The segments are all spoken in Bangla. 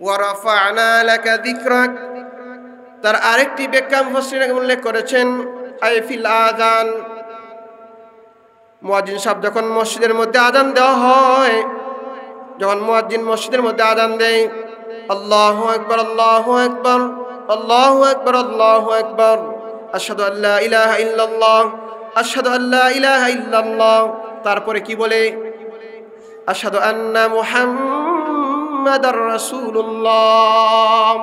ওয়া রাফা'না লাকা যিকরাক। তার আরেকটি ব্যাখ্যা মুফাসসিরিন উল্লেখ করেছেন আই ফিল আযান, মুয়াজ্জিন সাহেব যখন মসজিদের মধ্যে আযান দেওয়া হয়, যখন মুয়াজ্জিন মসজিদের মধ্যে আযান দেয়, আল্লাহু আকবার আল্লাহু আকবার আল্লাহু আকবার আল্লাহু আকবার, আশহাদু আল্লা ইলাহা ইল্লাল্লাহ আশহাদু আল্লা ইলাহা ইল্লাল্লাহ, তারপরে কি বলে? আশহাদু আন্না মুহাম্মাদার রাসূলুল্লাহ।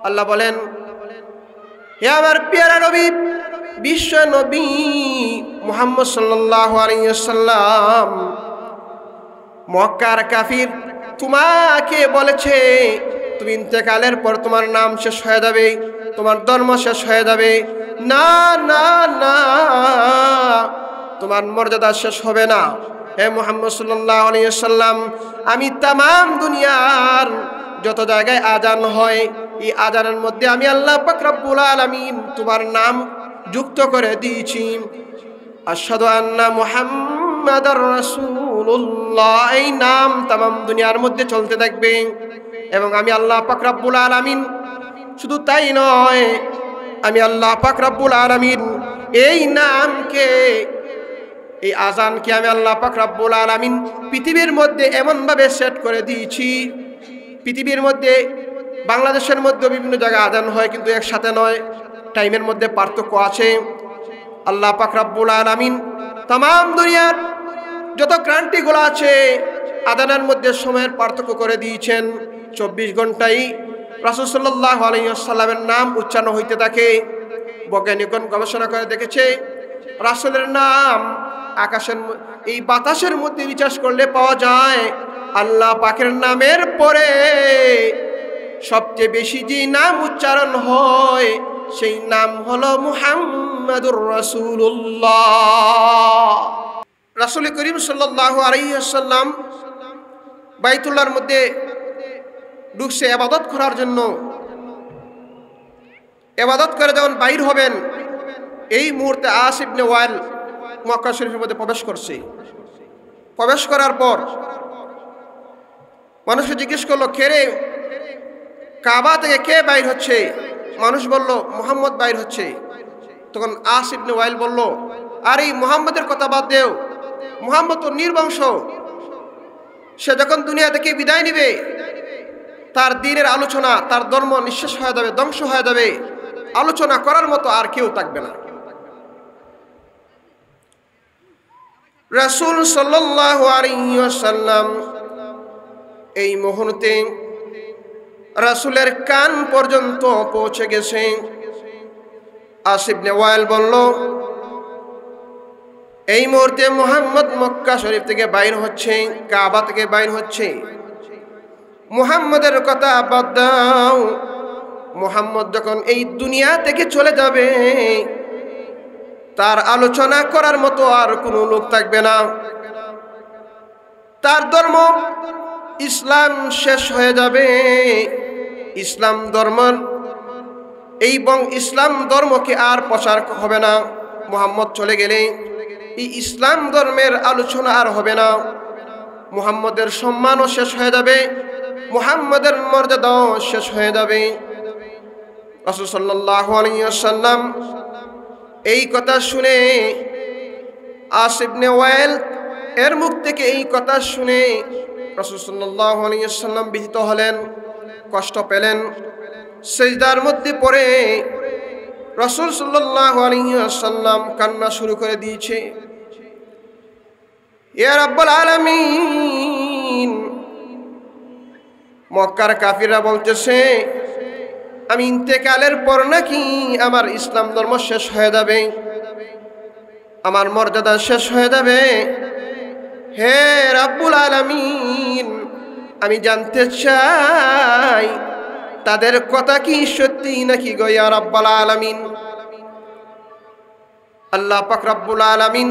আল্লাহ বলেন, হে আমার প্যারা নবী, বিশ্ব নবী মুহাম্মদ সাল্লাল্লাহু আলাইহি ওয়াসাল্লাম, মক্কার কাফির তোমাকে বলেছে তুমি ইন্তেকালের পর তোমার নাম শেষ হয়ে যাবে, তোমার ধর্ম শেষ হয়ে যাবে। না না না, তোমার মর্যাদা শেষ হবে না। হে মুহাম্মদ সাল্লাল্লাহু আলাইহি ওয়াসাল্লাম, আমি তামাম দুনিয়ার যত জায়গায় আজান হয়, এই আজানের মধ্যে আমি আল্লাহ পাক রব্বুল আলামিন তোমার নাম যুক্ত করে দিয়েছি। আশহাদু আন্না মুহাম্মাদার রাসূলুল্লাহ, এই নাম তামাম দুনিয়ার মধ্যে চলতে থাকবে। এবং আমি আল্লাহ পাক রব্বুল আলামিন শুধু তাই নয়, আমি আল্লাহ পাক রব্বুল আলামিন এই নামকে, এই আজানকে আমি আল্লাহ পাক রব্বুল আলামিন পৃথিবীর মধ্যে এমনভাবে সেট করে দিয়েছি, পৃথিবীর মধ্যে বাংলাদেশের মধ্যে বিভিন্ন জায়গায় আজান হয়, কিন্তু একসাথে নয়, টাইমের মধ্যে পার্থক্য আছে। আল্লাহ পাক রব্বুল আলামিন তামাম দুনিয়ার যত ক্রান্তিগুলো আছে আজানের মধ্যে সময়ের পার্থক্য করে দিয়েছেন। 24 ঘন্টায় রাসূল সাল্লাল্লাহু আলাইহি ওয়াসাল্লামের নাম উচ্চারণ হইতে থাকে। বৈজ্ঞানিকগণ গবেষণা করে দেখেছে, রাসূলের নাম আকাশের এই বাতাসের মধ্যে রিচার্জ করলে পাওয়া যায়। আল্লাহ পাকের নামের পরে সবচেয়ে বেশি যে নাম উচ্চারণ হয় সেই নাম হলো মুহাম্মাদুর রাসূলুল্লাহ। রাসূল করিম সাল্লাল্লাহু আলাইহি ওয়াসাল্লাম বাইতুল্লাহর মধ্যে ঢুকছে ইবাদত করার জন্য। ইবাদত করে যখন বাইর হবেন, এই মুহূর্তে আস ইবনে ওয়াইল মক্কা শরীফের মধ্যে প্রবেশ করছে। প্রবেশ করার পর মানুষকে জিজ্ঞেস করলো, কে রে, কাবা থেকে কে বাইর হচ্ছে? মানুষ বলল, মুহাম্মদ বাইর হচ্ছে। তখন আস ইবনে ওয়াইল বলল, আর এই মুহাম্মদের কথা বাদ দেও, মুহাম্মদ তো নির্বংশ, সে যখন দুনিয়া থেকে বিদায় নিবে তার দ্বীনের আলোচনা, তার ধর্ম নিঃশেষ হয়ে যাবে, ধ্বংস হয়ে যাবে, আলোচনা করার মতো আর কেউ থাকবে না। রাসূল সাল্লাল্লাহু আলাইহি ওয়াসাল্লাম এই মুহূর্তে রাসূলের কান পর্যন্ত পৌঁছে গেছে। আস ইবনে ওয়াইল বলল, এই মুহূর্তে মুহাম্মদ মক্কা শরীফ থেকে বাইর হচ্ছে, কাবা থেকে বাইর হচ্ছে। মুহাম্মদের কথা বাদ দাও, মুহাম্মদ যখন এই দুনিয়া থেকে চলে যাবে তার আলোচনা করার মতো আর কোনো লোক থাকবে না। তার ধর্ম ইসলাম শেষ হয়ে যাবে। ইসলাম ধর্ম এবং ইসলাম ধর্মকে আর প্রচার হবে না। মুহাম্মদ চলে গেলে এই ইসলাম ধর্মের আলোচনা আর হবে না। মুহাম্মদের সম্মানও শেষ হয়ে যাবে, মুহাম্মদের মর্যাদাও শেষ হয়ে যাবে। রাসূল সাল্লাল্লাহু আলাইহি ওয়াসাল্লাম এই কথা শুনে, আস ইবনে ওয়াইল এর মুখ থেকে এই কথা শুনে রাসূল সাল্লাল্লাহু আলাইহি ওয়াসাল্লাম ব্যথিত হলেন, কষ্ট পেলেন। সিজদার মধ্যে পড়ে রাসূল সাল্লাল্লাহু আলাইহি ওয়াসাল্লাম কান্না শুরু করে দিয়েছে। ইয়া রাব্বুল আলামিন, মক্কার কাফিররা বলতেছে আমি ইন্তেকালের পর নাকি আমার ইসলাম ধর্ম শেষ হয়ে যাবে, আমার মর্যাদা শেষ হয়ে যাবে। হে রাব্বুল আলামিন, আমি জানতে চাই তাদের কথা কি সত্যি নাকি গো ইয়া রাব্বুল আলামিন। আল্লাহ পাক রব্বুল আলামিন,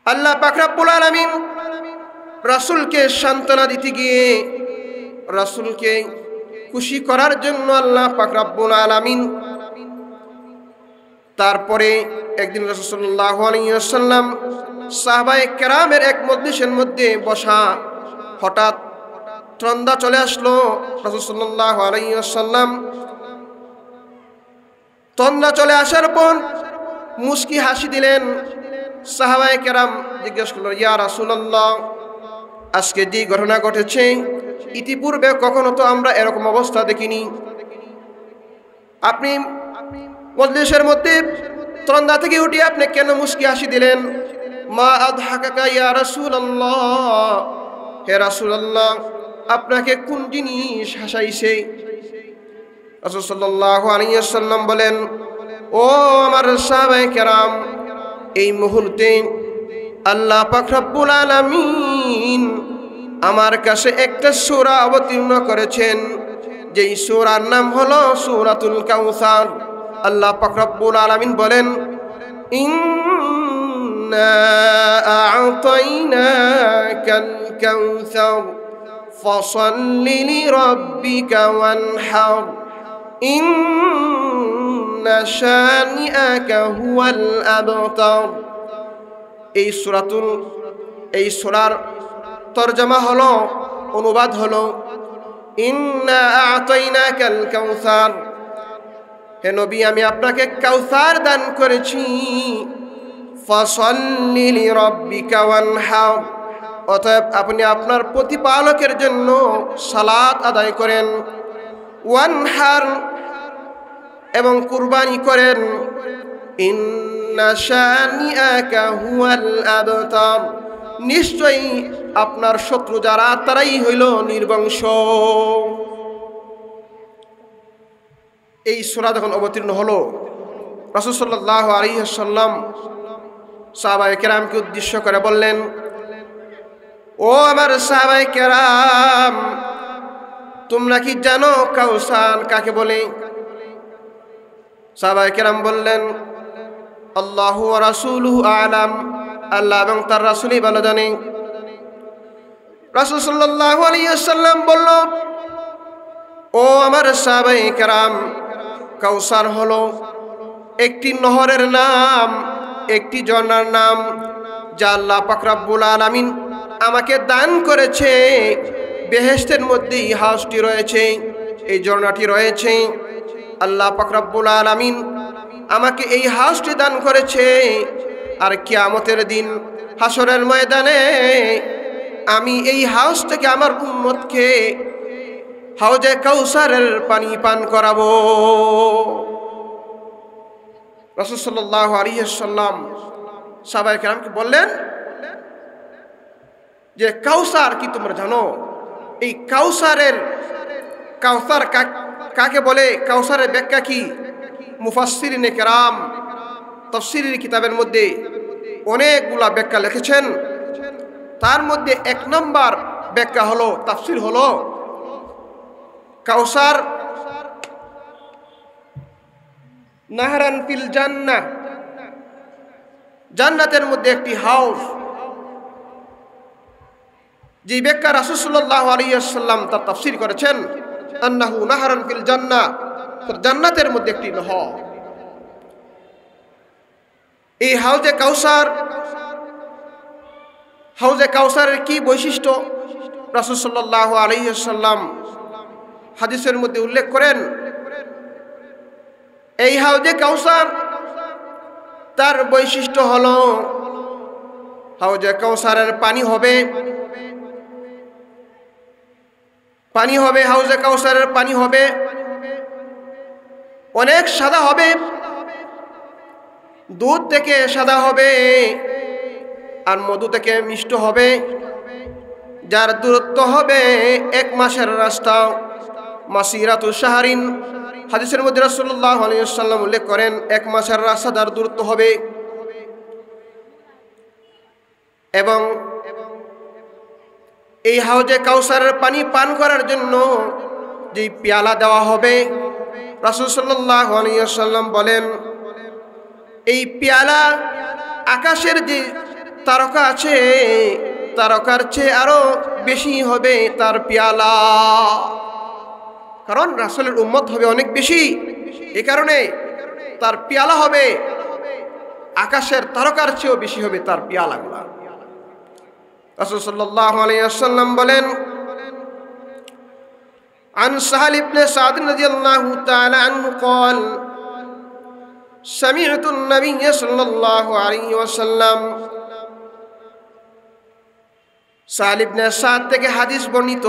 আল্লাহ পাক রব্বুল আলামিন রাসূলকে সান্ত্বনা দিতে গিয়ে, রাসূলকে খুশি করার জন্য আল্লাহ পাক রব্বুল আলামিন তারপরে একদিন রাসূল সাল্লাল্লাহু আলাইহি ওয়াসাল্লাম সাহাবায়ে কেরামের এক মজলিসের মধ্যে বসা, হঠাৎ তন্দ্রা চলে আসলো। রাসূল সাল্লাল্লাহু আলাইহি ওয়াসাল্লাম তন্দ্রা চলে আসার পর মুস্কি হাসি দিলেন। সাহাবায়ে কেরাম জিজ্ঞেস করলো, ইয়া রাসূলুল্লাহ, আজকে যে ঘটনা ঘটেছে ইতিপূর্বে কখনো তো আমরা এরকম অবস্থা দেখিনি। আপনি মজলিসের মধ্যে তন্দ্রা থেকে উঠে আপনি কেন মুস্কি হাসি দিলেন? মা আদহাকাকা ইয়া রাসূলুল্লাহ, হে রাসূলুল্লাহ, আপনাকে কোন জিনিস হাসাইছে? রাসূল সাল্লাল্লাহু আলাইহি ওয়াসাল্লাম বলেন, ও আমার সাহাবায়ে কেরাম, এই মুহূর্তে আল্লাহ পাক রব্বুল আলামিন আমার কাছে একটা সূরা অবতীর্ণ করেছেন, যেই সূরার নাম হলো সূরাতুল কাউসার। আল্লাহ পাক রব্বুল আলামিন বলেন, ইন্না আ'তাইনাকাল কাউসার ফাসাল্লি লিরাব্বিকা ওয়ানহার ইন্না শানিআকা হুয়াল আবতার। এই সূরার তরজমা হলো, অনুবাদ হলো, ইন্না আ'তাইনাকাল কাউসার, হে নবী আমি আপনাকে কাউসার দান করেছি। ফাসাল্লি লিরাব্বিকা ওয়ানহার, অতএব আপনি আপনার প্রতিপালকের জন্য সালাত আদায় করেন। ওয়ানহার, এবং কুরবানি করেন। ইন্না শানিআকা হুয়াল আবতার, নিশ্চয়ই আপনার শত্রু যারা তারাই হইল নির্বংশ। এই সূরা যখন অবতীর্ণ হলো, রাসূল সাল্লাল্লাহু আলাইহি ওয়াসাল্লাম সাহাবায়ে কেরামকে উদ্দেশ্য করে বললেন, ও আমার সাহাবায়ে কেরাম, তোমরা কি জানো কাউসার কাকে বলে? সাহাবায়ে কেরাম বললেন, আল্লাহু ওয়া রাসূলুহু আ'লাম, আল্লাহ এবং তার রাসূলই ভালো জানে। রাসূল সাল্লাল্লাহু আলাইহি ওয়াসাল্লাম বলল, ও আমার সাহাবায়ে কেরাম, কাউসার হলো একটি নহরের নাম, একটি ঝর্ণার নাম, যা আল্লাহ পাক রব্বুল আলামিন আমাকে দান করেছে। বেহেশতের মধ্যে এই হাউসটি রয়েছে, এই ঝর্ণাটি রয়েছে। আল্লাহ পাক রব্বুল আলামিন আমাকে এই হাউসটি দান করেছে। আর কিয়ামতের দিন হাসরের ময়দানে আমি এই হাউস থেকে আমার উম্মতকে হাউজে কাউসারের পানি পান করাবো। রাসূল সাল্লাল্লাহু আলাইহি ওয়াসাল্লাম সাহাবায়ে কেরামকে বললেন যে কাউসার কি তোমরা জানো? এই কাউসার কাকে বলে? কাউসারের ব্যাখ্যা কি? মুফাসসিরিনে কেরাম তাফসীরের কিতাবের মধ্যে অনেকগুলা ব্যাখ্যা লিখেছেন। তার মধ্যে এক নম্বর ব্যাখ্যা হলো, তাফসীর হলো, কাউসার নাহরান ফিল জান্নাহ, জান্নাতের মধ্যে একটি হাউস। যে ব্যাখ্যা রাসূল সাল্লাল্লাহু আলাইহি ওয়াসাল্লাম তার তাফসীর করেছেন, আন্নাহু নাহরান ফিল জান্নাহ, জান্নাতের মধ্যে একটি নহর। এই হাউজে কাউসারের কি বৈশিষ্ট্য রাসূল সাল্লাল্লাহু আলাইহি ওয়াসাল্লাম হাদিসের মধ্যে উল্লেখ করেন। এই হাউজে কাউসার তার বৈশিষ্ট্য হলো, হাউজে কাউসারের পানি হবে, হাউজে কাউসারের পানি হবে অনেক সাদা হবে, দুধ থেকে সাদা হবে, আর মধু থেকে মিষ্ট হবে, যার দূরত্ব হবে 1 মাসের রাস্তা। মাসিরাতু শাহরিন, হাদিসের মধ্যে রাসূলুল্লাহ আলাইহি ওয়াসাল্লাম উল্লেখ করেন 1 মাসের রাস্তা তার দূরত্ব হবে। এবং এই হাউজে কাউসারের পানি পান করার জন্য যে পেয়ালা দেওয়া হবে, রাসূল সাল্লাল্লাহু আলাইহি ওয়াসাল্লাম বলেন, এই পেয়ালা আকাশের যে তারকা আছে তারকার চেয়ে আরো বেশি হবে তার পেয়ালা, কারণ রাসূলের উম্মত হবে অনেক বেশি। এই কারণে তার পেয়ালা হবে আকাশের তারকার চেয়েও বেশি হবে তার পেয়ালাগুলা। রাসূল সাল্লাল্লাহু আলাইহি ওয়াসাল্লাম বলেন, عن سهل بن سعد رضي الله تعالى عنه قال سمعت النبي صلى الله عليه وسلم সাহেল ইবনে সাদ থেকে হাদিস বর্ণিত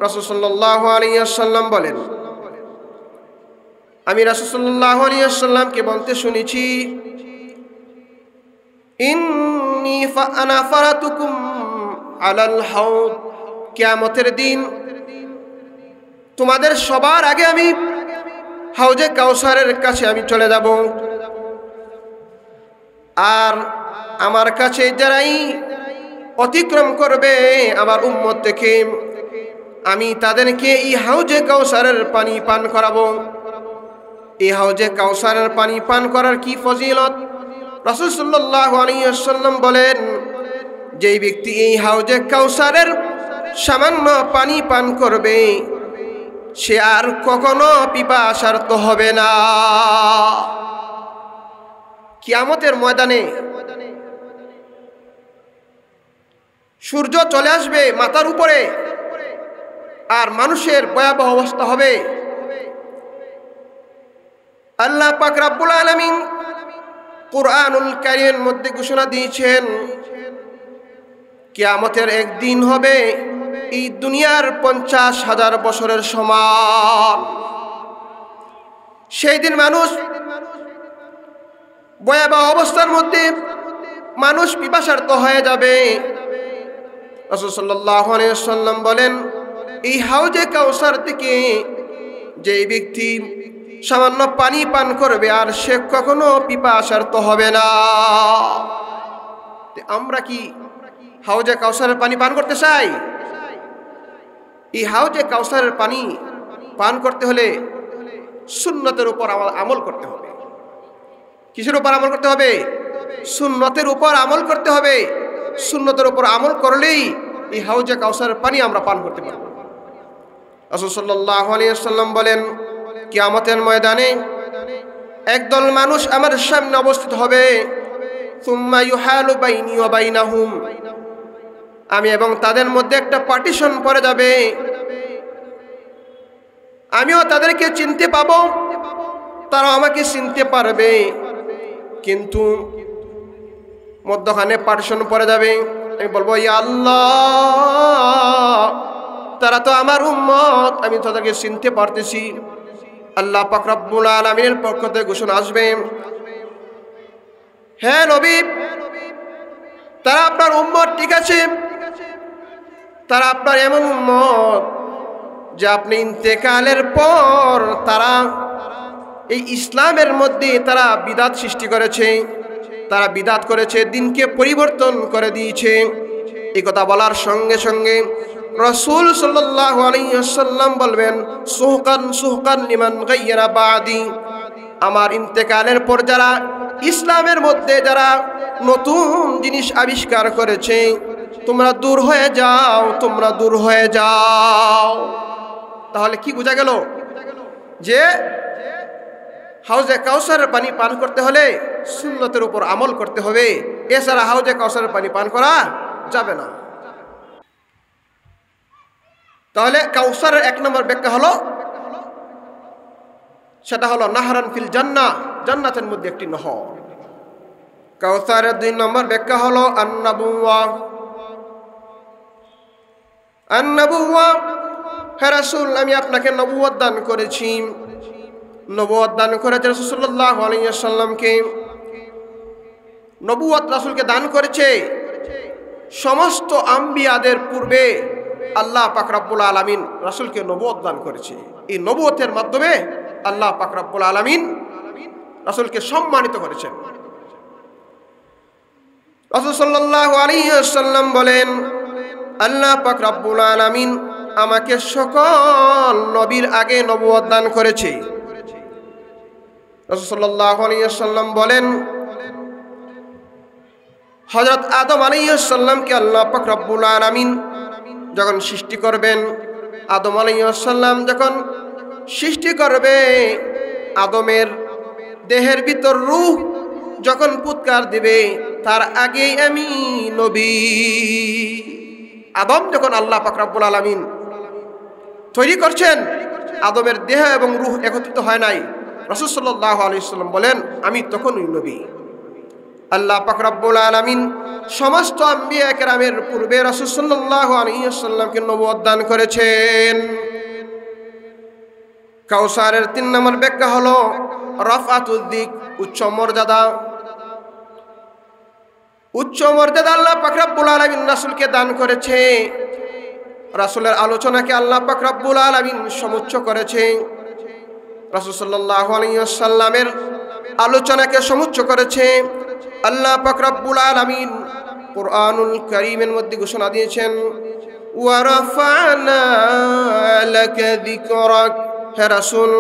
রাসূল সাল্লাল্লাহু আলাইহি ওয়াসাল্লাম বলেন আমি রাসূল সাল্লাল্লাহু আলাইহি ওয়াসাল্লামকে বলতে শুনেছি ইন্নী ফাআনা ফারাতুকুম আলাল হাউদ কিয়ামতের দিন তোমাদের সবার আগে আমি হাউজে কাউসারের কাছে আমি চলে যাব আর আমার কাছে যারাই অতিক্রম করবে আমার উম্মত থেকে আমি তাদেরকে এই হাউজে কাউসারের পানি পান করাবো এই হাউজে কাউসারের পানি পান করার কি ফজিলত রাসূল সাল্লাল্লাহু আলাইহি ওয়াসাল্লাম বলেন যেই ব্যক্তি এই হাউজে কাউসারের সামান্য পানি পান করবে সে আর কখনো পিপাসার্ত হবে না কিয়ামতের ময়দানে সূর্য চলে আসবে মাথার উপরে আর মানুষের ভয়াবহ অবস্থা হবে আল্লাহ পাক রব্বুল আলামিন কুরআনুল কারীমের মধ্যে ঘোষণা দিয়েছেন কিয়ামতের একদিন হবে এই দুনিয়ার 50,000 বছরের সমান সেই দিন মানুষ ভয়াবহ অবস্থার মধ্যে মানুষ পিপাসার্ত হয়ে যাবে রাসূল সাল্লাল্লাহু আলাইহি ওয়াসাল্লাম বলেন এই হাউজে কাউসার থেকে যে ব্যক্তি সামান্য পানি পান করবে আর সে কখনো পিপাসার্ত হবে না আমরা কি হাউজে কাউসারের পানি পান করতে চাই এই হাউজে কাউসারের পানি পান করতে হলে সুন্নতের উপর আমল করতে হবে কিসের উপর আমল করতে হবে সুন্নতের উপর আমল করতে হবে সুন্নতের উপর আমল করলেই এই হাউজে কাউসারের পানি আমরা পান করতে পারব রাসূল সাল্লাল্লাহু আলাইহি ওয়াসাল্লাম বলেন কিয়ামতের ময়দানে একদল মানুষ আমার সামনে অবস্থিত হবে সুম্মা ইউহালু বাইনি ওয়া বাইনাহুম আমি এবং তাদের মধ্যে একটা পার্টিশন পড়ে যাবে আমিও তাদেরকে চিনতে পাবো তারা আমাকে চিনতে পারবে কিন্তু মধ্যখানে পার্টিশন পড়ে যাবে আমি বলবো ইয়া আল্লাহ তারা তো আমার উম্মত আমি তাদেরকে চিনতে পারতেছি আল্লাহ পাক রব্বুল আলামিনের পক্ষ থেকে ঘোষণা আসবে হে নবী তারা আপনার উম্মত ঠিক আছে তারা আপনার এমন উম্মত যে আপনি ইন্তেকালের পর তারা এই ইসলামের মধ্যে তারা বিদআত সৃষ্টি করেছে তারা বিদআত করেছে দিনকে পরিবর্তন করে দিয়েছে এই কথা বলার সঙ্গে সঙ্গে রাসূল সাল্লাল্লাহু আলাইহি ওয়াসাল্লাম বলবেন সুহকান সুহকান লিমান গায়্যারা বাদি আমার ইন্তেকালের পর যারা ইসলামের মধ্যে যারা নতুন জিনিস আবিষ্কার করেছে তোমরা দূর হয়ে যাও তোমরা দূর হয়ে যাও তাহলে কি বোঝা গেল যে হাউজে কাউসারের পানি পান করতে হলে সুন্নতের উপর আমল করতে হবে এছাড়া হাউজে কাউসারের পানি পান করা যাবে না তাহলে কাউসারের এক নম্বর ব্যাখ্যা হলো সেটা হলো নাহরান ফিল জান্নাহ জান্নাতের মধ্যে একটি নহর কাউসারের দুই নম্বর ব্যাখ্যা হলো আন-নবুওয়া হে রাসূল আমি আপনাকে নবুয়ত দান করেছি নবুয়ত দান করেছে রাসূল সাল্লাল্লাহু আলাইহি ওয়াসাল্লামকে নবুয়ত রাসূলকে দান করেছে সমস্ত আম্বিয়াদের পূর্বে আল্লাহ পাক রব্বুল আলামিন রাসূলকে নবুয়ত দান করেছে এই নবুয়তের মাধ্যমে আল্লাহ পাক রব্বুল আলামিন রাসূলকে সম্মানিত করেছেন রাসূল সাল্লাল্লাহু আলাইহি ওয়াসাল্লাম বলেন আল্লাহ পাক রব্বুল আলামিন আমাকে সকল নবীর আগে নবুয়ত দান করেছে রাসূল সাল্লাল্লাহু আলাইহি ওয়াসাল্লাম বলেন হযরত আদম আলাইহিস সালামকে আল্লাহ পাক রব্বুল আলামিন যখন সৃষ্টি করবেন আদম আলাইহিস সালাম যখন সৃষ্টি করবে আদমের দেহের ভিতর রূহ যখন পুৎকার দিবে তার আগেই আমি নবী আদম যখন আল্লাহ পাক রব্বুল আলামিন তৈরি করছেন, আদমের দেহ এবং রূহ একত্রিত হয় নাই। রাসূল সাল্লাল্লাহু আলাইহি সাল্লাম বলেন, আমি তখনই নবী। আল্লাহ পাক রব্বুল আলামিন সমস্ত আম্বিয়া কেরামের পূর্বে রাসূল সাল্লাল্লাহু আলাইহি সাল্লামকে নবুয়ত দান করেছেন। কাউসারের 3 নম্বর ব্যাখ্যা হলো রাফআতুদ দিক, উচ্চ মর্যাদা। উচ্চ মর্যাদা আল্লাহ পাক রব্বুল আলামিন রাসূলকে দান করেছে। রাসূলের আলোচনাকে আল্লাহ পাক রব্বুল আলামিন সমুচ্চ করেছে। রাসূল সাল্লাল্লাহু আলাইহি ওয়াসাল্লামের আলোচনাকে সমুচ্চ করেছে। আল্লাহ পাক রব্বুল আলামিন কুরআনুল কারীমের মধ্যে ঘোষণা দিয়েছেন, ওয়া রাফা'না লাকা যিকরাক, হে রাসূল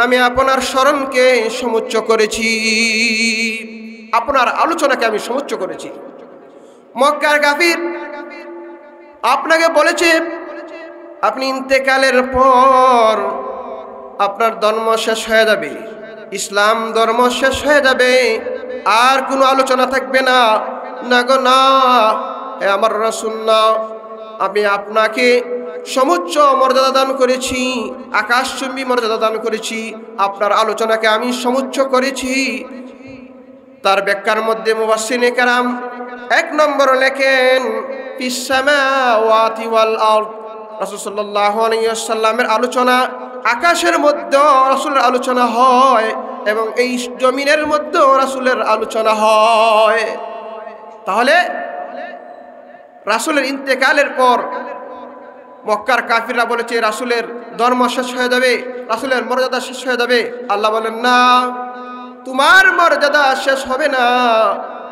আমি আপনার স্মরণকে সমুচ্চ করেছি, আপনার আলোচনাকে আমি সমুচ্চ করেছি। মক্কার কাফির আপনাকে বলেছে আপনি ইন্তেকালের পর আপনার ধর্ম শেষ হয়ে যাবে, ইসলাম ধর্ম শেষ হয়ে যাবে, আর কোনো আলোচনা থাকবে না। না গো না, হে আমার রাসূল না, আমি আপনাকে সমুচ্চ মর্যাদা দান করেছি, আকাশচুম্বী মর্যাদা দান করেছি, আপনার আলোচনাকে আমি সমুচ্চ করেছি। তার ব্যাখ্যার মধ্যে মুফাসসিরিনে কেরাম 1 নম্বর লেখেন, ফিস সামাওয়াতি ওয়াল আরদ, রাসূল সাল্লাল্লাহু আলাইহি ওয়াসাল্লামের আলোচনা আকাশের মধ্যে রাসূলের আলোচনা হয় এবং এই জমিনের মধ্যে রাসূলের আলোচনা হয়। তাহলে রাসূলের ইন্তেকালের পর মক্কার কাফিররা বলেছে রাসূলের ধর্ম শেষ হয়ে যাবে, রাসূলের মর্যাদা শেষ হয়ে যাবে। আল্লাহ বলেন, না, তোমার মর্যাদা শেষ হবে না।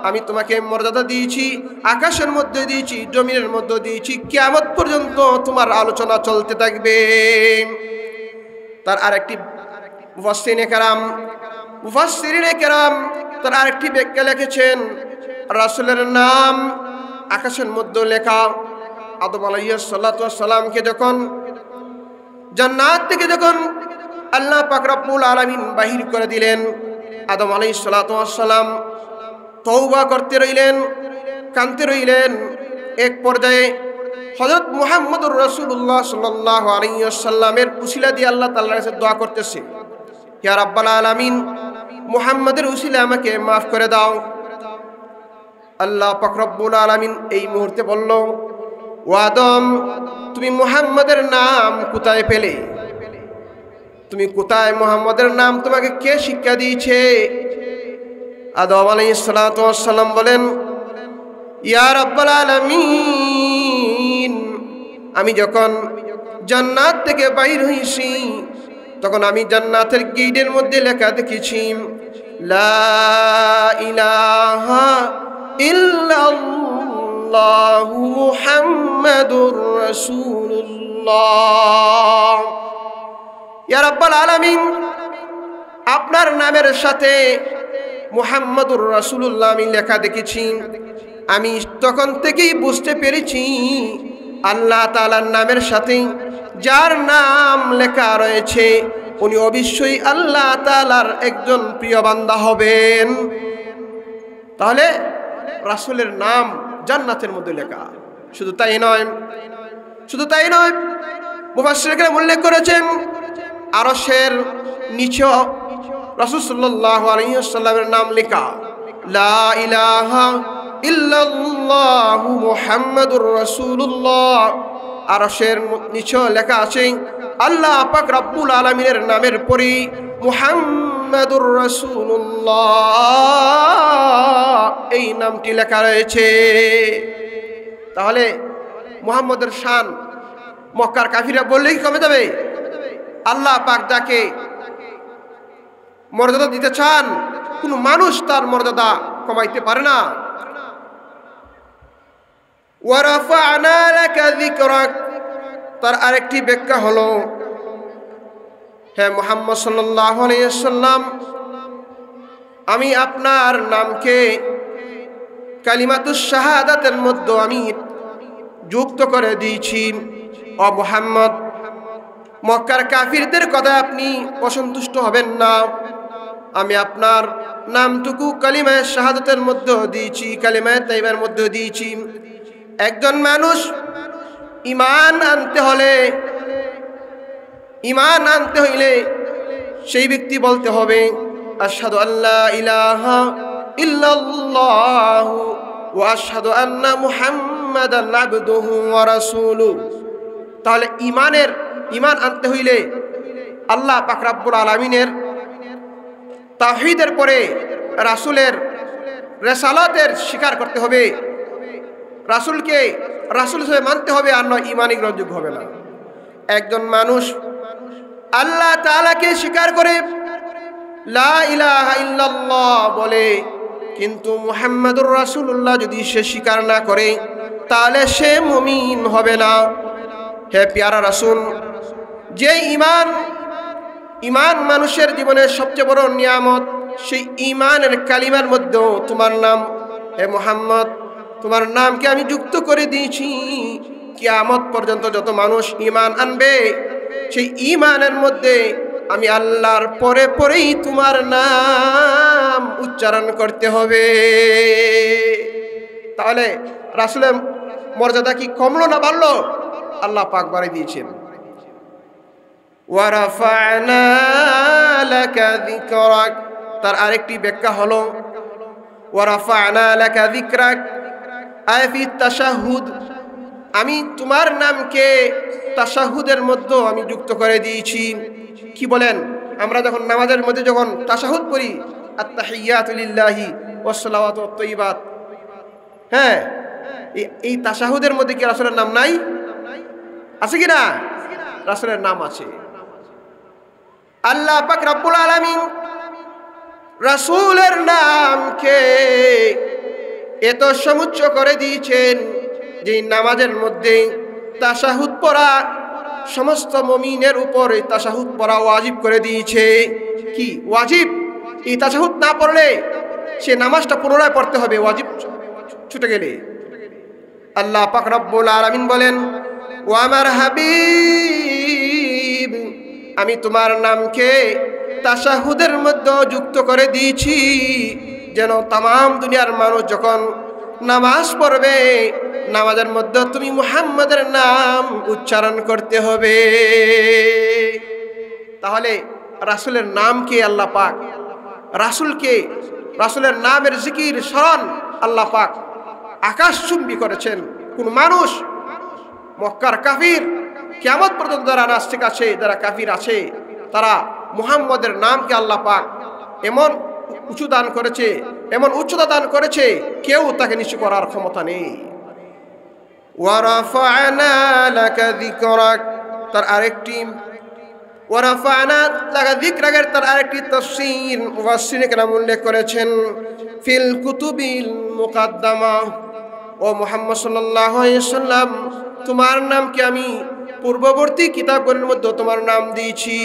আমি তোমাকে মর্যাদা দিয়েছি, আকাশের মধ্যে দিয়েছি, জমিনের মধ্যে দিয়েছি, কিয়ামত পর্যন্ত তোমার আলোচনা চলতে থাকবে। তার আরেকটি মুফাসসিরিনে কেরাম তার আরেকটি ব্যাখ্যা লিখেছেন, রাসূলের নাম আকাশের মধ্যে লেখা। আদম আলাইহিস সালাতু ওয়াস সালামকে যখন জান্নাত থেকে যখন আল্লাহ পাক রব্বুল আলামিন বাহির করে দিলেন, আদম আলাইহিস সালাতু ওয়াস সালাম তওবা করতে রইলেন, কাঁদতে রইলেন। এক পর্যায়ে হযরত মুহাম্মদুর রাসূলুল্লাহ সাল্লাল্লাহু আলাইহি ওয়াসাল্লামের উসিলা দিয়ে আল্লাহ তাআলার কাছে দোয়া করতেছে, ইয়া রাব্বাল আলামিন, মুহাম্মদের উসিলা আমাকে maaf করে দাও। আল্লাহ পাক রব্বুল আলামিন এই মুহূর্তে বলল, ও আদম, তুমি মুহাম্মদের নাম কোথায় পেলে? তুমি কোথায়? মুহাম্মদের নাম তোমাকে কে শিক্ষা দিয়েছে? আদম আলাইহিস সালাতু ওয়াস সালাম বলেন, ইয়া রাব্বাল আলামিন, আমি যখন জান্নাত থেকে বাইর হইছি তখন আমি জান্নাতের গেটের মধ্যে লেখা দেখেছি, লা ইলাহা ইল্লাল্লাহু মুহাম্মাদুর রাসূলুল্লাহ। ইয়া রাব্বাল আলামিন, আপনার নামের সাথে মুহাম্মাদুর রাসূলুল্লাহ আমি লেখা দেখেছি। আমি তখন থেকেই বুঝতে পেরেছি আল্লাহ তাআলার নামের সাথে যার নাম লেখা রয়েছে উনি অবশ্যই আল্লাহ তাআলার একজন প্রিয় বান্দা হবেন। তাহলে রাসূলের নাম জান্নাতের মধ্যে লেখা। শুধু তাই নয়, মুফাসসিররা উল্লেখ করেছেন আরশের নিচে রাসূল সাল্লাল্লাহু আলাইহি ওয়াসাল্লামের নাম লেখা, লা ইলাহা ইল্লাল্লাহু মুহাম্মাদুর রাসূলুল্লাহ। আরশের নিচে লেখা আছে আল্লাহ পাক রব্বুল আলামিনের নামের পরে মুহাম্মাদুর রাসূলুল্লাহ এই নামটি লেখা রয়েছে। তাহলে মুহাম্মদের শান মক্কার কাফিররা বললেই কমে যাবে? আল্লাহ পাক যাকে মর্যাদা দিতে চান কোনো মানুষ তার মর্যাদা কমাইতে পারে না। ওয়া রাফা'না লাকা যিকরাক, তার আরেকটি ব্যাখ্যা হলো, হে মুহাম্মদ সাল্লাল্লাহু আলাইহি ওয়াসাল্লাম, আমি আপনার নামকে কালিমাতুশ শাহাদাতের মধ্যে আমি যুক্ত করে দিয়েছি। ও মুহাম্মদ, মক্কার কাফিরদের কথা আপনি অসন্তুষ্ট হবেন না। আমি আপনার নামটুকু কালিমায়ে শাহাদাতের মধ্যে দিয়েছি, কালিমায়ে তাইবার মধ্যে দিয়েছি। একজন মানুষ ঈমান আনতে হলে ঈমান আনতে হইলে সেই ব্যক্তি বলতে হবে আশহাদু আল্লা ইলাহা ইল্লাল্লাহু ওয়া আশহাদু আন্না মুহাম্মাদান আবদুহু ওয়া রাসূলুহু। তাহলে ঈমান আনতে হইলে আল্লাহ পাক রব্বুল আলামিনের তাওহীদের পরে রাসূলের রিসালাতের স্বীকার করতে হবে, রাসূলকে রাসূল হিসেবে মানতে হবে, আর নয় ঈমানই গ্রহণযোগ্য হবে না। একজন মানুষ আল্লাহ তাআলাকে স্বীকার করে লা ইলাহা ইল্লাল্লাহ বলে, কিন্তু মুহাম্মাদুর রাসূলুল্লাহ যদি সে স্বীকার না করে তাহলে সে মুমিন হবে না। হে প্যারা রাসূল, যে ঈমান মানুষের জীবনের সবচেয়ে বড় নিয়ামত, সেই ঈমানের কালিমার মধ্যে তোমার নাম, হে মুহাম্মদ তোমার নামকে আমি যুক্ত করে দিয়েছি। কিয়ামত পর্যন্ত যত মানুষ ঈমান আনবে, সেই ঈমানের মধ্যে আমি আল্লাহর পরে পরেই তোমার নাম উচ্চারণ করতে হবে। তাহলে রাসূলের মর্যাদা কি কমলো না বাড়লো? আল্লাহ পাক বাড়িয়ে দিয়েছেন। ওয়া রাফা'না লাকা যিকরাক, তার আরেকটি ব্যাখ্যা হলো ওয়া রাফা'না লাকা যিকরাক আয় ফি তাশাহুদ, আমি তোমার নামকে তাশাহুদের মধ্যে আমি যুক্ত করে দিয়েছি। কি বলেন? আমরা যখন নামাজের মধ্যে যখন তাশাহুদ পড়ি, আত-তাহিয়াতু লিল্লাহি ওয়াস সালাওয়াতু ওয়াত তাইয়িবাত, হ্যাঁ, এই তাশাহুদের মধ্যে কি রাসূলের নাম নাই? আছে কি না? রাসূলের নাম আছে। আল্লাহ পাক রব্বুল আলামিন রাসূলের নামকে এত সমুচ্চ করে দিয়েছেন যে নামাজের মধ্যে তাশাহুদ পড়া সমস্ত মুমিনের উপরে তাশাহুদ পড়া ওয়াজিব করে দিয়েছে। কি ওয়াজিব? এই তাশাহুদ না পড়লে সে নামাজটা পুনরায় পড়তে হবে, ওয়াজিব ছুটে গেলে। আল্লাহ পাক রব্বুল আলামিন বলেন, ও আমার হাবিব, আমি তোমার নামকে তাশাহুদের মধ্যে যুক্ত করে দিয়েছি, যেন তামাম দুনিয়ার মানুষ যখন নামাজ পড়বে, নামাজের মধ্যে তুমি মুহাম্মাদের নাম উচ্চারণ করতে হবে। তাহলে রাসূলের নামকে আল্লাহ পাক, রাসূলের নামের জিকির স্মরণ আল্লাহ পাক আকাশচুম্বী করেছেন। কোন মানুষ, মক্কার কাফির, কিয়ামত পর্যন্ত যারা নাস্তিক আছে, যারা কাফির আছে, তারা মুহাম্মাদের নামকে আল্লাহ পাক এমন উঁচু দান করেছে, এমন উচ্চতা দান করেছে, কেউ তাকে নিচু করার ক্ষমতা নেই। ওয়া রাফা'না লাকা যিকরাক, তার আরেকটি ওয়া রাফা'না লাকা যিকরাকের তার আরেকটি তাফসীর মুফাসসিরিনে কেরাম উল্লেখ করেছেন ফিল কুতুবিল মুকাদ্দামা, ও মুহাম্মদ সাল্লাল্লাহু আলাইহি ওয়াসাল্লাম, তোমার নামকে আমি পূর্ববর্তী কিতাবগুলোর মধ্যে তোমার নাম দিয়েছি,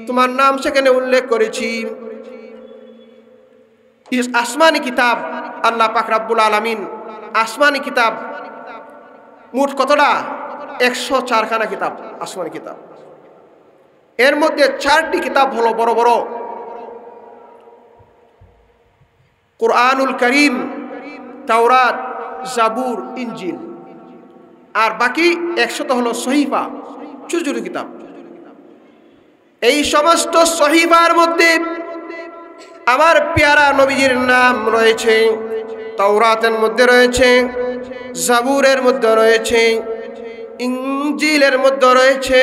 তোমার নাম সেখানে উল্লেখ করেছি। আসমানি কিতাব, আল্লাহ পাক রব্বুল আলামিন আসমানি কিতাব মোট কতটা? 104 খানা কিতাব আসমানি কিতাব। এর মধ্যে 4টি কিতাব হলো বড় বড়, কুরআনুল কারীম, তাওরাত, জাবুর, ইনজিল, আর বাকি 100 হলো সহিফা, ছোট ছোট কিতাব। এই সমস্ত সহিফার মধ্যে আমার পেয়ারা নবীজির নাম রয়েছে, তাওরাতের মধ্যে রয়েছে, জাবুরের মধ্যে রয়েছে, ইনজিলের মধ্যে রয়েছে,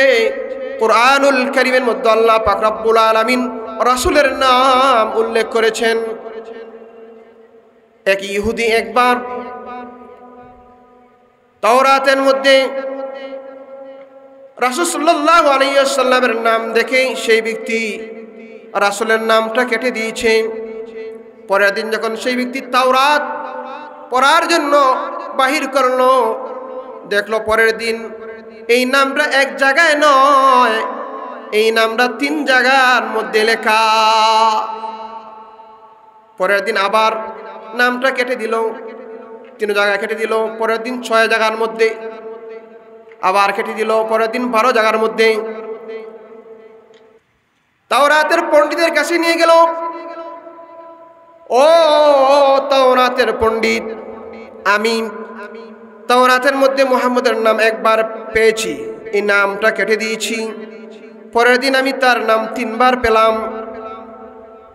কুরআনুল কারীমের মধ্যে আল্লাহ পাক রব্বুল আলামিন রাসূলের নাম উল্লেখ করেছেন। এক ইহুদি একবার তাওরাতের মধ্যে রাসূল সাল্লাল্লাহু আলাইহি ওয়াসাল্লামের নাম দেখে সেই ব্যক্তি রাসূলের নামটা কেটে দিয়েছে। পরের দিন যখন সেই ব্যক্তি তাওরাত পড়ার জন্য বাহির করলো, দেখলো পরের দিন এই নামটা এক জায়গায় নয়, এই নামটা 3 জায়গার মধ্যে লেখা। পরের দিন আবার নামটা কেটে দিল, 3 জায়গায় কেটে দিল। পরের দিন 6 জায়গার মধ্যে আবার কেটে দিল, পরের দিন 12 জায়গার মধ্যে। তাওরাতের পণ্ডিতের কাছে নিয়ে গেল, ও তাওরাতের পণ্ডিত, আমি তাওরাতের মধ্যে মুহাম্মদের নাম একবার পেয়েছি, এই নামটা কেটে দিয়েছি। পরের দিন আমি তার নাম 3 বার পেলাম,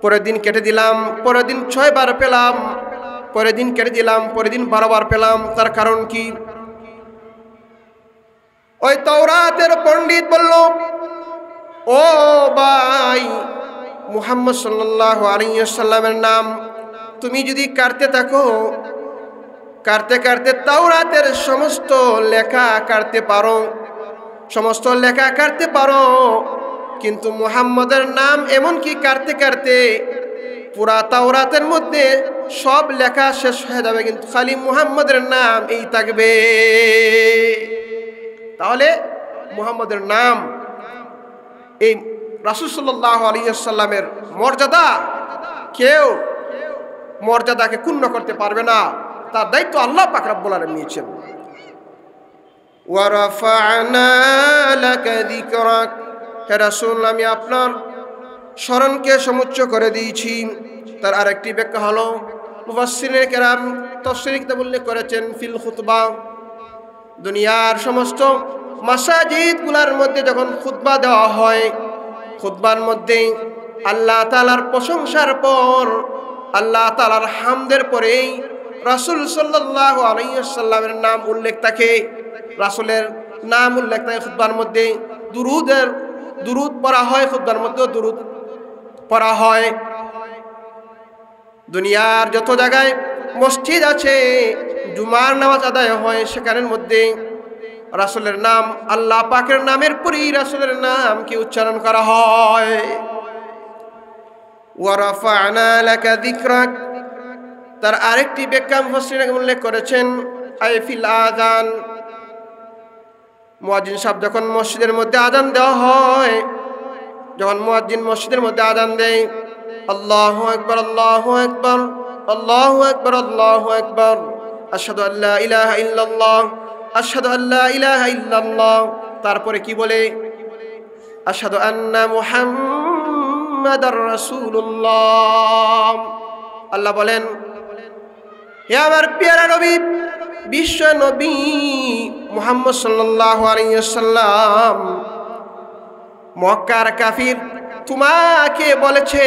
পরের দিন কেটে দিলাম, পরের দিন 6 বার পেলাম, পরের দিন কেটে দিলাম, পরের দিন 12 বার পেলাম। তার কারণ কি? ওই তাওরাতের পণ্ডিত বলল, ও ভাই, মুহাম্মদ সাল্লাল্লাহু আলাইহি ওয়াসাল্লামের নাম তুমি যদি কাটতে থাকো, কাটতে কাটতে তাওরাতের সমস্ত লেখা কাটতে পারো, সমস্ত লেখা কাটতে পারো, কিন্তু মুহাম্মদের নাম এমন কি কাটতে কাটতে পুরা তাওরাতের মধ্যে সব লেখা শেষ হয়ে যাবে, কিন্তু খালি মুহাম্মদের নাম এই থাকবে। তাহলে মুহাম্মদের নাম, এই রাসূল সাল্লাল্লাহু আলাইহি ওয়াসাল্লামের মর্যাদা কেউ মর্যাদাকে ক্ষুণ্ণ করতে পারবে না। তার দায়িত্ব আল্লাহ পাক রব্বুল আলামিন নিয়েছেন। ওয়া রাফা'না লাকা যিকরাক, হে রাসূল আমি আপনার স্মরণকে সমুচ্চ করে দিয়েছি। তার আরেকটি ব্যাখ্যা হলো, মুফাসসিরিনে কেরাম তাফসীরে কিতাব উল্লেখ করেছেন ফিল খুতবা, দুনিয়ার সমস্ত মাসাজিদগুলোর মধ্যে যখন খুতবা দেওয়া হয়, খুতবার মধ্যে আল্লাহ তাআলার প্রশংসার পর, আল্লাহ তাআলার হামদের পরেই রাসূল সাল্লাল্লাহু আলাইহি ওয়াসাল্লামের নাম উল্লেখ থাকে, রাসূলের নাম উল্লেখ থাকে খুতবার মধ্যে। দুরুদ পড়া হয়, খুতবার মধ্যে দুরুদ পড়া হয়। দুনিয়ার যত জায়গায় মসজিদ আছে, জুমার নামাজ আদায় হয়, সেখানের মধ্যে রাসূলের নাম, আল্লাহ পাকের নামের পরেই রাসূলের নামকে উচ্চারণ করা হয়। ওয়া রাফা'না লাকা যিকরাক, তার আরেকটি ব্যাখ্যা মুফাসসিরিন উল্লেখ করেছেন আই ফিল আযান, মুয়াজ্জিন সাহেব যখন মসজিদের মধ্যে আযান দেওয়া হয়, যখন মুয়াজ্জিন মসজিদের মধ্যে আযান দেয়, আল্লাহু আকবার আল্লাহু আকবার আল্লাহু আকবার আল্লাহু আকবার, আশহাদু আল্লা ইলাহা ইল্লাল্লাহ আশহাদু আল্লা ইলাহা ইল্লাল্লাহ, তারপরে কি বলে? আশহাদু আন্না মুহাম্মাদার রাসূলুল্লাহ। আল্লাহ বলেন, হে আমার প্যারা নবী, বিশ্ব নবী মুহাম্মদ সাল্লাল্লাহু আলাইহি ওয়াসাল্লাম, মক্কার কাফির তোমাকে বলেছে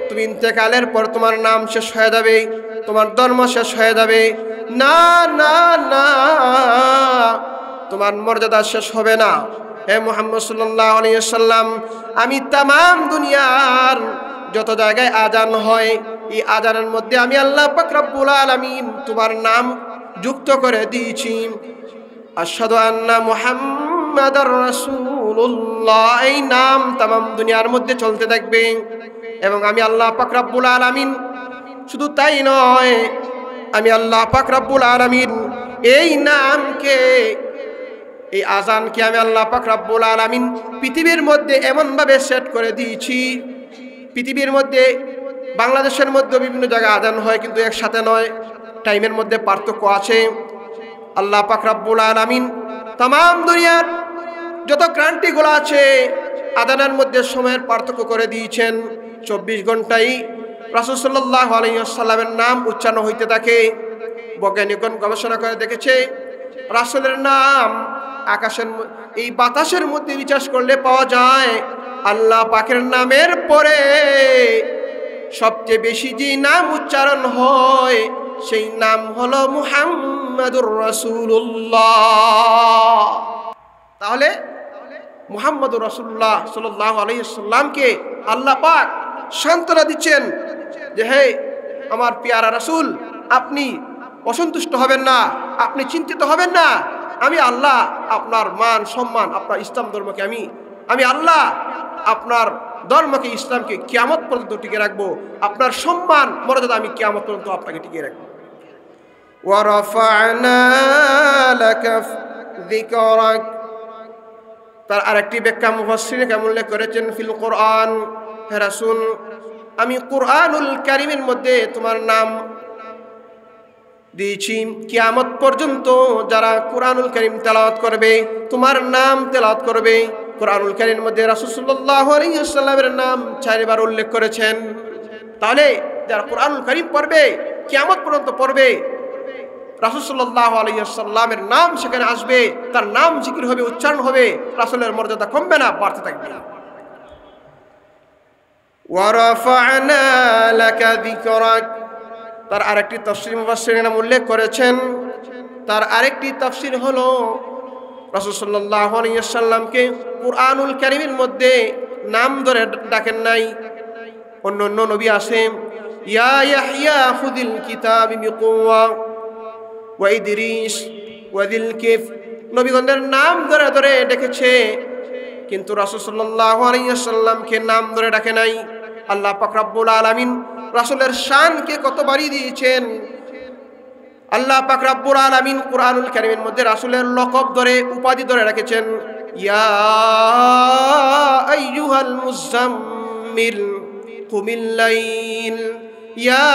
তুমি ইন্তেকালের পর তোমার নাম শেষ হয়ে যাবে, তোমার ধর্ম শেষ হয়ে যাবে। না না না, তোমার মর্যাদা শেষ হবে না। হে মুহাম্মদ সাল্লাল্লাহু আলাইহি ওয়াসাল্লাম, আমি তামাম দুনিয়ার যত জায়গায় আজান হয়, এই আজানের মধ্যে আমি আল্লাহ পাক রব্বুল আলামিন তোমার নাম যুক্ত করে দিয়েছি। আশহাদু আন্না মুহাম্মাদার রাসূলুল্লাহ, এই নাম তামাম দুনিয়ার মধ্যে চলতে থাকবে। এবং আমি আল্লাহ পাক রব্বুল আলামিন শুধু তাই নয়, আমি আল্লাহ পাক রব্বুল আলামিন এই নামকে, এই আজানকে আমি আল্লাহ পাক রব্বুল আলামিন পৃথিবীর মধ্যে এমনভাবে সেট করে দিয়েছি, পৃথিবীর মধ্যে বাংলাদেশের মধ্যে বিভিন্ন জায়গায় আজান হয়, কিন্তু একসাথে নয়, টাইমের মধ্যে পার্থক্য আছে। আল্লাহ পাক রব্বুল আলামিন তামাম দুনিয়ার যত ক্রান্তিগুলো আছে, আজানের মধ্যে সময়ের পার্থক্য করে দিয়েছেন। 24 ঘন্টায় রাসূল সাল্লাল্লাহু আলাইহি ওয়াসাল্লামের নাম উচ্চারণ হইতে থাকে। বৈজ্ঞানিকগণ গবেষণা করে দেখেছে, রাসূলের নাম আকাশের, এই বাতাসের মধ্যে রিচার্জ করলে পাওয়া যায়। আল্লাহ পাকের নামের পরে সবচেয়ে বেশি যে নাম উচ্চারণ হয়, সেই নাম হলো মুহাম্মাদুর রাসূলুল্লাহ। তাহলে মুহাম্মাদুর রাসূলুল্লাহ সাল্লাল্লাহু আলাইহি ওয়াসাল্লামকে আল্লাহ পাক সান্ত্বনা দিচ্ছেন যে, হে আমার পেয়ারা রাসূল, আপনি অসন্তুষ্ট হবেন না, আপনি চিন্তিত হবেন না। আমি আল্লাহ আপনার মান সম্মান, আপনার ইসলাম ধর্মকে আমি আল্লাহ আপনার ধর্মকে, ইসলামকে কিয়ামত পর্যন্ত টিকে রাখবো। আপনার সম্মান মর্যাদা আমি কিয়ামত পর্যন্ত আপনাকে টিকে রাখবো। ওয়া রাফা'না লাকা যিকরাক, তার আরেকটি ব্যাখ্যা মুফাসসিরিন কেমন উল্লেখ করেছেন ফিল কোরআন, হে রাসূল আমি কুরআনুল কারীমের মধ্যে তোমার নাম দিয়েছি। কিয়ামত পর্যন্ত যারা কুরআনুল কারীম তেলাওয়াত করবে, তোমার নাম তেলাওয়াত করবে। কুরআনুল কারীমের মধ্যে রাসূল সাল্লাল্লাহু আলাইহি ওয়াসাল্লামের নাম 4 বার উল্লেখ করেছেন। তাহলে যারা কুরআনুল কারীম পড়বে, কিয়ামত পর্যন্ত পড়বে, রাসূল সাল্লাল্লাহু আলাইহি ওয়াসাল্লামের নাম সেখানে আসবে, তার নাম জিকির হবে, উচ্চারণ হবে, রাসূলের মর্যাদা কমবে না, বাড়তে থাকবে। ওয়া রাফা'না লাকা যিকরাক, তার আরেকটি তাফসীর মুফাসসিরিন উল্লেখ করেছেন, তার আরেকটি তাফসীর হলো রাসূল সাল্লাল্লাহু আলাইহি ওয়াসাল্লামকে কুরআনুল কারীমের মধ্যে নাম ধরে ডাকেন নাই। অন্য অন্য নবী আছে, ইয়া ইয়াহইয়া খুযিল কিতাবি বিকুওয়া ওয়া ইদরিস ওয়া যিল কিফ, নবীগণের নাম ধরে ধরে ডেকেছে, কিন্তু রাসূল সাল্লাল্লাহু আলাইহি ওয়াসাল্লামকে নাম ধরে ডাকে নাই। আল্লাহ পাক রব্বুল আলামিন রাসূলের শানকে কত বাড়িয়ে দিয়েছেন। আল্লাহ পাক রব্বুল আলামিন কুরআনুল কারীমের মধ্যে রাসূলের লকব ধরে, উপাধি ধরে রেখেছেন, ইয়া আইয়ুহাল মুযাম্মিল কুমিল লাইল ইয়া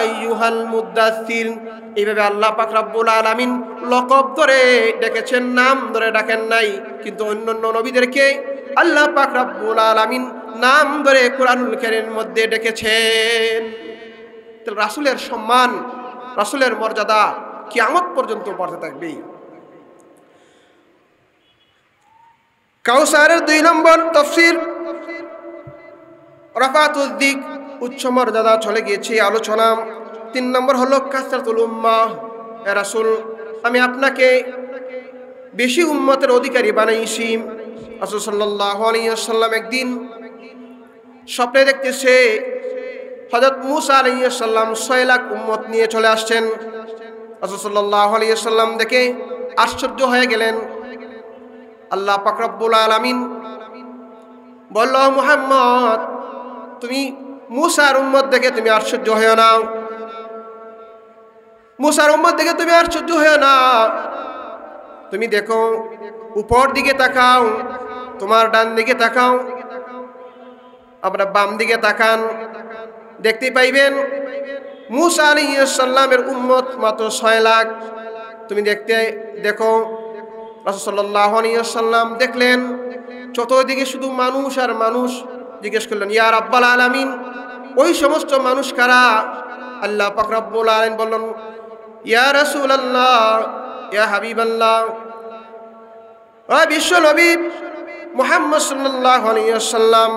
আইয়ুহাল মুদ্দাসসির। এইভাবে আল্লাহ পাক রব্বুল আলামিন লকব ধরে ডেকেছেন, নাম ধরে ডাকেন নাই। কিন্তু অন্যান্য নবীদেরকে আল্লাহ পাক রব্বুল আলামিন নাম ধরে কুরআনুল কারীমের মধ্যে ডেকেছেন। তাহলে রাসূলের সম্মান, রাসূলের মর্যাদা কিয়ামত পর্যন্ত বাড়তে থাকবে। কাউসারের 2 নম্বর তাফসীর রাফাতুল যিক, উচ্চ মর্যাদা চলে গিয়েছে আলোচনা। 3 নম্বর হলো কাসরাতুল উম্মাহ, হে রাসূল আমি আপনাকে বেশি উম্মতের অধিকারী বানাইছি। রাসূল সাল্লাল্লাহু আলাইহি ওয়াসাল্লাম একদিন স্বপ্নে দেখতেছে হযরত মূসা আলাইহিস সালাম 6 লাখ উম্মত নিয়ে চলে আসছেন। রাসূল সাল্লাল্লাহু আলাইহি ওয়াসাল্লাম দেখে আশ্চর্য হয়ে গেলেন। আল্লাহ পাক রব্বুল আলামিন বলল, মুহাম্মদ তুমি মূসার উম্মত দেখে তুমি আশ্চর্য হয়ো না, মূসার উম্মত দেখে তুমি আশ্চর্য হয়ো না, তুমি দেখো উপর দিকে তাকাও, তোমার ডান দিকে তাকাও, আপনার বাম দিকে তাকান, দেখতে পাইবেন মূসা আলাইহিস সালামের উম্মত মাত্র 6 লাখ। তুমি দেখো রাসূল সাল্লাল্লাহু আলাইহি ওয়াসাল্লাম দেখলেন চতুর্দিকে শুধু মানুষ আর মানুষ। জিজ্ঞেস করলেন, ইয়া রাব্বাল আলামিন, ওই সমস্ত মানুষ কারা? আল্লাহ পাক রব্বুল আলামিন বললেন, ইয়া রাসূলুল্লাহ, ইয়া হাবিবাল্লাহ, ও বিশ্ব নবী মুহাম্মদ সাল্লাল্লাহু আলাইহি ওয়াসাল্লাম,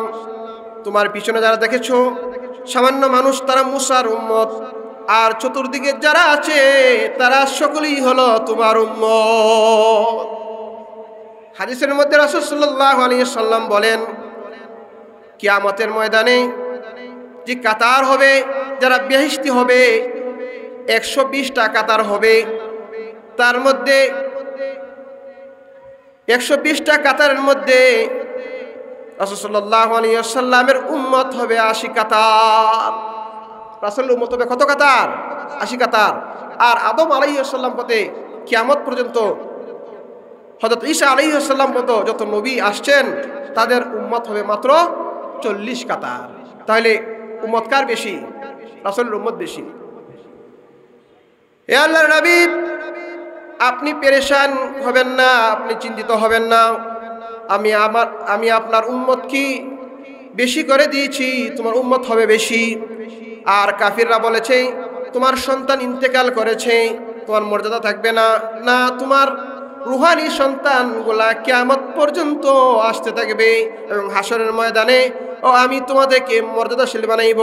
তোমার পিছনে যারা দেখেছো সামান্য মানুষ, তারা মূসার উম্মত, আর চতুর্দিকে যারা আছে তারা সকলেই হলো তোমার উম্মত। হাদিসের মধ্যে রাসূল সাল্লাল্লাহু আলাইহি ওয়াসাল্লাম বলেন, কিয়ামতের ময়দানে যে কাতার হবে, যারা বেহেশতি হবে, 120টা কাতার হবে, তার মধ্যে 120টা কাতারের মধ্যে রাসূল সাল্লাল্লাহু আলাইহি ওয়াসাল্লামের উম্মত হবে 80 কাতার। রাসূলের উম্মত হবে কত কাতার? 80 কাতার। আর আদম আলাইহিস সালাম হতে কিয়ামত পর্যন্ত হযরত ঈসা আলাইহিস সালাম পর্যন্ত যত নবী আসছেন তাদের উম্মত হবে মাত্র 40 কাতার। তাহলে উম্মত কার বেশি? রাসূলের উম্মত বেশি। হে আল্লাহর নবী, আপনি পেরেশান হবেন না, আপনি চিন্তিত হবেন না। আমি আপনার উম্মত কি বেশি করে দিয়েছি, তোমার উম্মত হবে বেশি। আর কাফিররা বলেছে তোমার সন্তান ইন্তেকাল করেছে, তোমার মর্যাদা থাকবে না। না, তোমার রুহানি সন্তানগুলা কিয়ামত পর্যন্ত আসতে থাকবে এবং হাসরের ময়দানে আমি তোমাদেরকে মর্যাদাশীল বানাইব।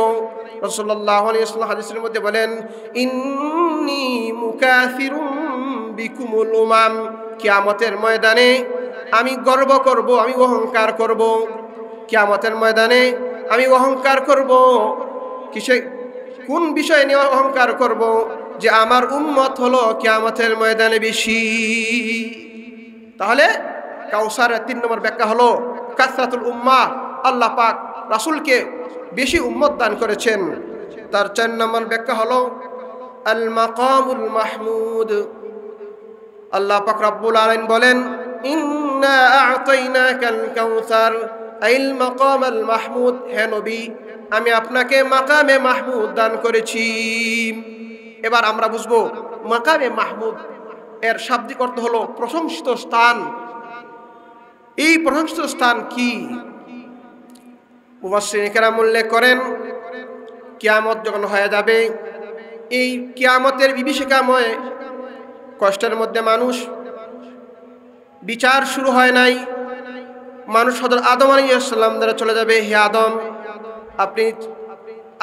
রাসূলুল্লাহ সাল্লাল্লাহু আলাইহি ওয়াসাল্লাম মধ্যে বলেন, ইন্নী মুকাসিরুম বিকুমুল উমাম, কিয়ামতের ময়দানে আমি গর্ব করব, আমি অহংকার করব। কিয়ামতের ময়দানে আমি অহংকার করব। কোন বিষয় নিয়ে অহংকার করব? যে আমার উম্মত হলো কিয়ামতের ময়দানে বেশি। তাহলে কাউসারের 3 নম্বর ব্যাখ্যা হলো কাসরাতুল উম্মাহ, আল্লাহ পাক রাসূলকে বেশি উম্মত দান করেছেন। তার 4 নম্বর ব্যাখ্যা হলো আল মাকামুল মাহমুদ। আল্লাহ পাক রব্বুল আলামিন বলেন, ইন্না আ'তাইনাকাল কাউসার আইল মাকামাল মাহমুদ, হে নবী আমি আপনাকে মাকামে মাহমুদ দান করেছি। এবার আমরা বুঝবো মাকামে মাহমুদ এর শাব্দিক অর্থ হলো প্রশংসিত স্থান। এই প্রশংসিত স্থান কি? মুফাসসিরিন কেরাম উল্লেখ করেন, কিয়ামত যখন হয়ে যাবে, এই কিয়ামতের বিভীষিকাময় কষ্টের মধ্যে মানুষ, বিচার শুরু হয় নাই। মানুষ হযরত আদম আলাইহিস সালাম দ্বারা চলে যাবে, হে আদম,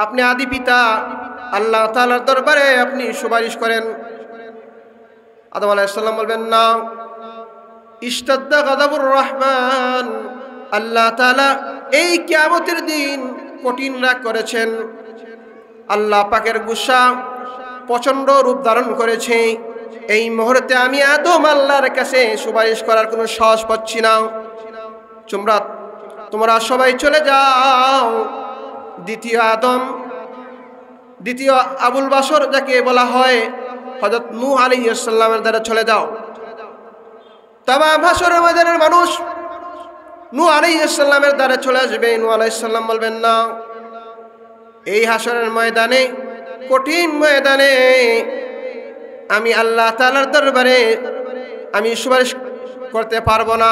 আপনি আদি পিতা, আল্লাহ তাআলার দরবারে আপনি সুপারিশ করেন। আদম আলাইহিস সালাম বলবেন, না, ইশতাদ্দা গাযাবুর রহমান, আল্লাহ তাআলা এই কিয়ামতের দিন কঠিন রাগ করেছেন। আল্লাহ পাকের গুসা প্রচন্ড রূপ ধারণ করেছে। এই মুহূর্তে আমি আদম আল্লাহর কাছে সুপারিশ করার কোনো সাহস পাচ্ছি না। তোমরা সবাই চলে যাও। দ্বিতীয় আবুল বাশর যাকে বলা হয়, হযরত নূহ আলাইহিস সালামের দ্বারা চলে যাও। তামাম হাসরের ময়দানের মানুষ নূহ আলাইহিস সালামের দ্বারা চলে আসবে। নূহ আলাইহিস সালাম বলবেন, না, এই হাসরের ময়দানে, কঠিন ময়দানে আমি আল্লাহ তাআলার দরবারে আমি সুপারিশ করতে পারবো না।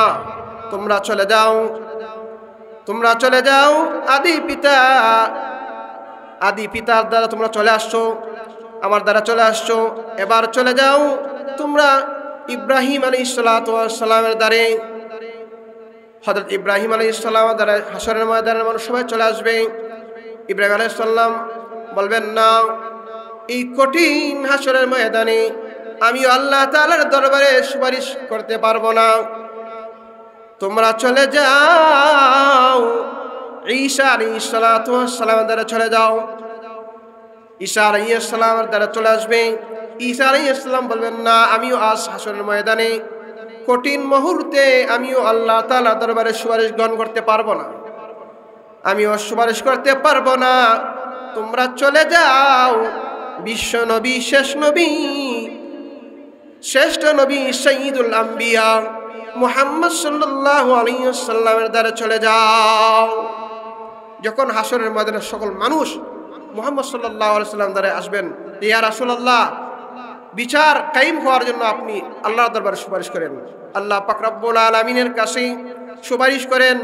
তোমরা চলে যাও। আদি পিতার দ্বারা তোমরা চলে আসছো, আমার দ্বারা চলে আসছো। এবার চলে যাও তোমরা ইব্রাহিম আলাইহিস সালাতু ওয়াস সালামের দ্বারে। হযরত ইব্রাহিম আলাইহিস সালামের দ্বারা হাসরের ময়দানের মানুষ সবাই চলে আসবে। ইব্রাহিম আলাইহিস সালাম বলবেন, না, এই কঠিন হাসরের ময়দানে আমি আল্লাহ তাআলার দরবারে সুপারিশ করতে পারবো না। তোমরা চলে যাও। ঈসা আলাইহিস সালাতু ওয়াস সালামের দ্বারা চলে যাও। ঈসা আলাইহিস সালামের দ্বারা চলে আসবে। ঈসা আলাইহিস সালাম বলবেন, না, আমিও আজ হাসরের ময়দানে কঠিন মুহূর্তে আমিও আল্লাহ তাআলার দরবারে সুপারিশ গ্রহণ করতে পারবো না। আমিও সুপারিশ করতে পারবো না। তোমরা চলে যাও বিশ্ব নবী, শ্রেষ্ঠ নবী সাইয়্যিদুল আম্বিয়া মুহাম্মদ সাল্লাল্লাহু আলাইহি ওয়াসাল্লামের দ্বারা চলে যাও। যখন হাসরের ময়দানে সকল মানুষ মুহাম্মদ সাল্লাল্লাহু আলাইহি ওয়াসাল্লাম দ্বারা আসবেন, ইয়া রাসূলুল্লাহ, বিচার কায়েম হওয়ার জন্য আপনি আল্লাহর দরবারে সুপারিশ করেন। আল্লাহ পাক রব্বুল আলামিনের কাছে সুপারিশ করেন।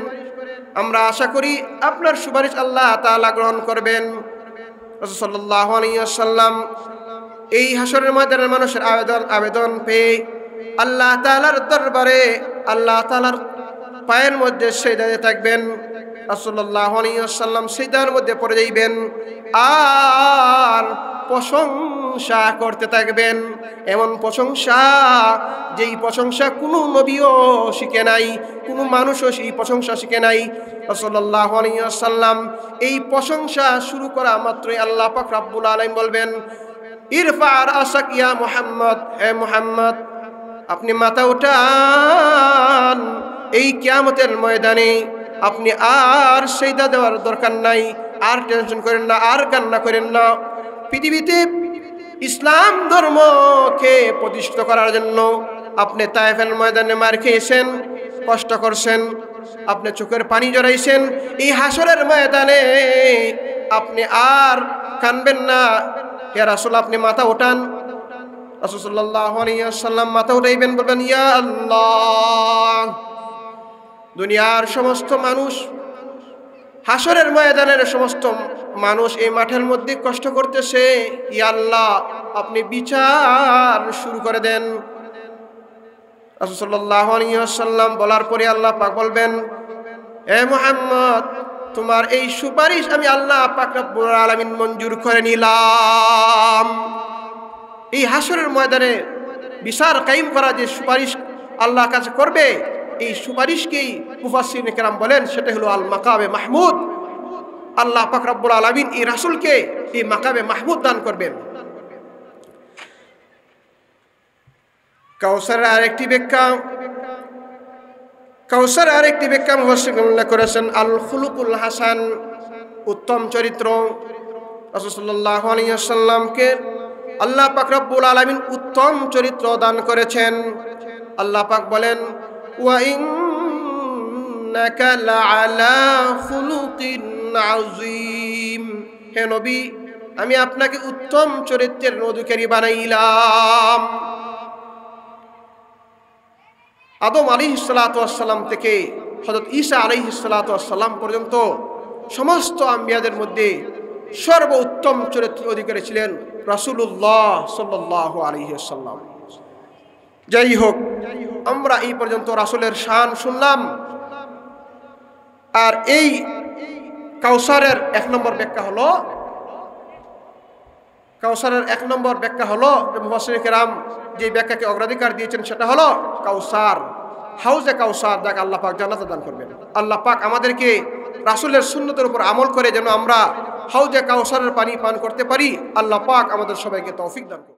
আমরা আশা করি আপনার সুপারিশ আল্লাহ তাআলা গ্রহণ করবেন। রাসূল সাল্লাল্লাহু আলাইহি ওয়াসাল্লাম এই হাসরের ময়দানের মানুষের আবেদন পেয়ে আল্লাহ তাআলার দরবারে আল্লাহ তাআলার পায়ের মধ্যে সিজদায় থাকবেন। রাসূলুল্লাহ আলাইহি ওয়াসাল্লাম সিজদার মধ্যে পড়ে যাইবেন আর প্রশংসা করতে থাকবেন। এমন প্রশংসা, যেই প্রশংসা কোনো নবীও শিখে নাই, কোনো মানুষও এই প্রশংসা শিখে নাই। রাসূলুল্লাহ আলাইহি ওয়াসাল্লাম এই প্রশংসা শুরু করা মাত্রই আল্লাহ পাক রব্বুল আলামিন বলবেন, ইরফা রাসাক ইয়া মুহাম্মদ, হে মুহাম্মদ, আপনি মাথা উঠান। এই কিয়ামতের ময়দানে আপনি আর সিজদা দেওয়ার দরকার নাই, আর টেনশন করেন না, আর কান্না করেন না। পৃথিবীতে ইসলাম ধর্মকে প্রতিষ্ঠিত করার জন্য আপনি তায়েফের ময়দানে মার খেয়েছেন, কষ্ট করছেন, আপনি চোখের পানি জড়াইছেন। এই হাসরের ময়দানে আপনি আর কানবেন না। হে রাসূল, আপনি মাথা ওঠান। রাসূল সাল্লাল্লাহু আলাইহি ওয়াসাল্লাম মাথা উঠাইবেন, বলবেন, ইয়া আল্লাহ, দুনিয়ার সমস্ত মানুষ, হাসরের ময়দানের সমস্ত মানুষ এই মাঠের মধ্যে কষ্ট করতেছে। ইয়া আল্লাহ, আপনি বিচার শুরু করে দেন। রাসূল সাল্লাল্লাহু আলাইহি ওয়াসাল্লাম বলার পরে আল্লাহ পাক বলবেন, হে মুহাম্মদ, তোমার এই সুপারিশ আমি আল্লাহ পাক রব্বুল আলামিন মঞ্জুর করে নিলাম। এই হাসরের ময়দানে বিচার কায়েম করা যে সুপারিশ আল্লাহর কাছে করবে, এই সুপারিশকেই মুফাসসিরিন কেরাম বলেন সেটা হলো আল মাকামে মাহমুদ। আল্লাহ পাক রব্বুল আলামিন এই রাসূলকে এই মাকামে মাহমুদ দান করবেন। কাউসারের আরেকটি ব্যাখ্যা মুফাসসিরিন উল্লেখ করেছেন আল খুলুকুল হাসান, উত্তম চরিত্র। রাসূল সাল্লাল্লাহু আলাইহি ওয়াসাল্লামকে আল্লাহ পাক রব্বুল আলামিন উত্তম চরিত্র দান করেছেন। আল্লাহ পাক বলেন, ওয়া ইন্নাকা লাআলা খুলুকিন আযীম, হে নবী, আমি আপনাকে উত্তম চরিত্রের অধিকারী বানাইলাম। আদম আলাইহিস সালাতু ওয়াস সালাম থেকে হযরত ঈসা আলাইহিস সালাতু ওয়াস সালাম পর্যন্ত সমস্ত আম্বিয়াদের মধ্যে সর্বোত্তম চরিত্রের অধিকারী ছিলেন রাসূলুল্লাহ সাল্লাল্লাহু আলাইহি ওয়াসাল্লাম। যাই হোক, আমরা এই পর্যন্ত রাসূলের শান শুনলাম। আর এই কাউসারের এক নম্বর ব্যাখ্যা হলো, কাউসারের এক নম্বর ব্যাখ্যা হলো যে মুফাসসিরিন কেরাম যে ব্যাখ্যাকে অগ্রাধিকার দিয়েছেন সেটা হলো কাউসার, হাউজে কাউসার, যাকে আল্লাহ পাক জান্নাতে দান করবেন। আল্লাহ পাক আমাদেরকে রাসূলের সুন্নতের উপর আমল করে যেন আমরা হাউজে কাউসারের পানি পান করতে পারি, আল্লাহ পাক আমাদের সবাইকে তৌফিক দান করুন।